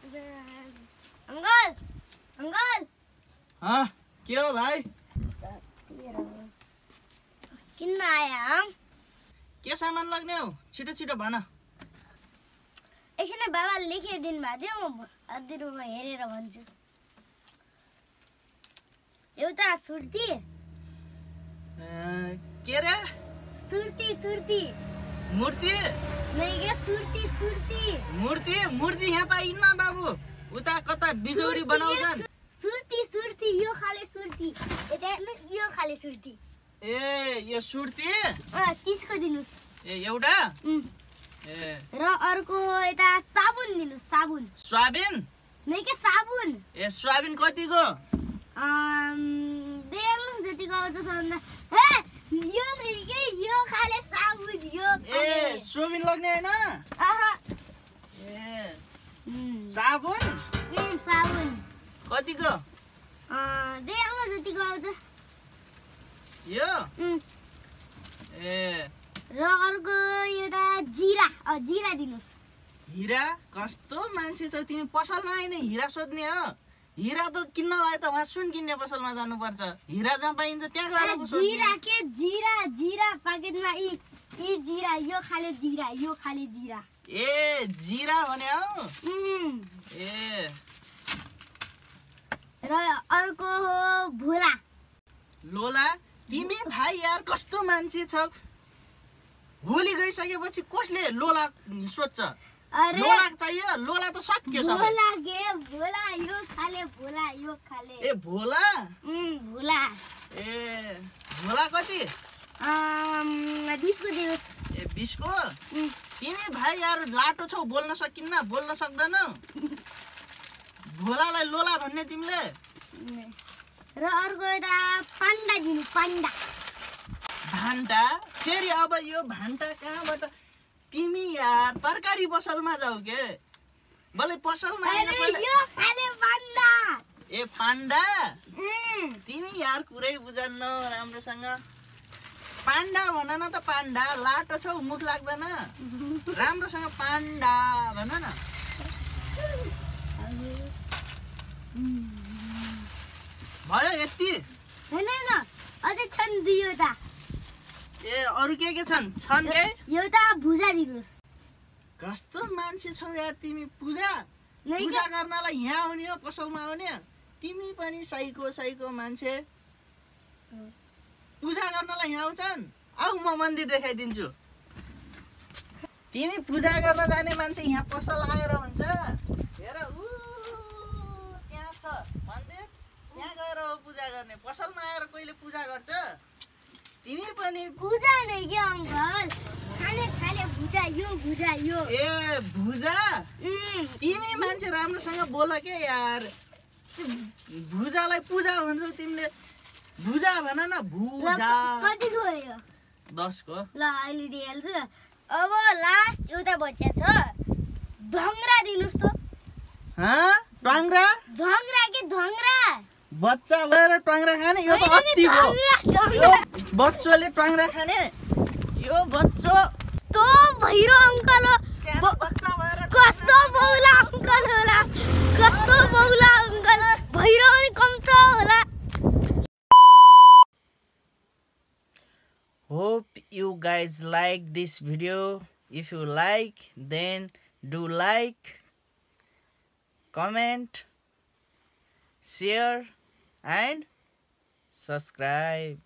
Uncle uncle हाँ के हो भाई किन आया हम के सामान लग्ने हो छिटो छिटो भन एकछिन बाबाले लेखिदिनु भएको थियो म अदिरुमा हेरेर भन्छु एउटा सुर्ती के रे सुर्ती सुर्ती मूर्ति नहीं के सुर्ती सुर्ती मूर्ति मूर्ति यहाँ पाइन्न बाबु उता कता बिजौरी बनाउँछन् सुर्ती सुर्ती यो खाले सुर्ती यता हेर्नु यो खाले सुर्ती ए यो सुर्ती 30 को दिनुस् ए एउटा ए र अर्को यता साबुन दिनुस् साबुन सोयाबिन नहीं के साबुन ए सोयाबिन कतिको देख्नु जतिको आउँछ सबभन्दा हे यो नहीं के यो खाले साबुन यो ए सोयाबिन लग्ने हैन आहा ए साबुन साबुन कतिको देख्नु जतिको आउँछ यो ए र अर्को एउटा जिरा जिरा दिनुस् हिरा कस्तो मान्छे छौ तिमी पसलमा आइन हिरा सोध्ने हो हिरा त किन्नलाई त वहाँ सुन किन्ने पसलमा जानुपर्छ हिरा जहाँ पाइन्छ त्यहाँ गएर सोध्ने जिरा के जिरा जिरा प्याकेटमा यी जिरा यो खाले जिरा ए जिरा भने हौ ए र अर्को हो भोला लोला तिमी भाइ यार कस्तो मान्छे छौ होली गइसकेपछि कसले लोला सोध्छ अरे लोला चाहियो लोला त सक्यो सबै भोला के भोला यो खाले ए भोला भोला ए भोला कति 20 को दिनुस् ए 20 को तिमी भाइ यार लाटो छौ बोल्न सकिन्न बोल्न सक्दैनौ भोलालाई लोला भन्ने तिमीले र अर्को एउटा पाण्डा दिनु पाण्डा भान्टा फेरि अब यो भान्टा कहाँबाट तिमी यार तरकारी पसलमा जाऊ के बले पसलमा आइन पहिले यो खाले पाण्डा ए पाण्डा तिमी यार कुरै बुझ्न राम्रोसँग पाण्डा भन न त पाण्डा लाटो छौ मुख लाग्दैन राम्रोसँग पाण्डा भन न भयो यति हैन अझै छन् दुईवटा ए अरु के छन् के एउटा भुजा दिनुस् कस्तो मान्छे छौ यार तिमी पूजा नहीं पूजा गर्नलाई यहाँ आउने हो पसलमा आउने तिमी पनि साइको मान्छे पूजा गर्नलाई यहाँ आउँछन् आऊ म मन्दिर देखाइदिन्छु तिमी पूजा गर्न जाने मान्छे यहाँ पसल आएर भन्छ हेर त्यहाँ छ मन्दिर त्यहाँ गएर पूजा गर्ने पसलमा आएर कहिले पूजा गर्छ तिमी पनि भुजा नै के अंकल खाले भुजा यो ए भुजा तिमी मान्छे राम्रोसँग बोल के यार भुजालाई पूजा भन्छौ तिमीले भुजा भन न भुजा कति को यो 10 को ल अहिले दिइहाल्छु अब लास्ट एउटा बच्चा छ ढङ्ग्रा दिनुस् त ट्वाङ्ग्रा के ढङ्ग्रा बच्चा भएर ट्वाङ्ग्रा खाने यो त अति हो यो बच्चोले ट्वाङ्ग्रा खाने यो बच्चो तो भैरो अंकल हो बच्चा भएर कस्तो बौला अंकल होला भैरो पनि कम त होला Hope you guys like this video. If you like, then do like, comment, share and subscribe.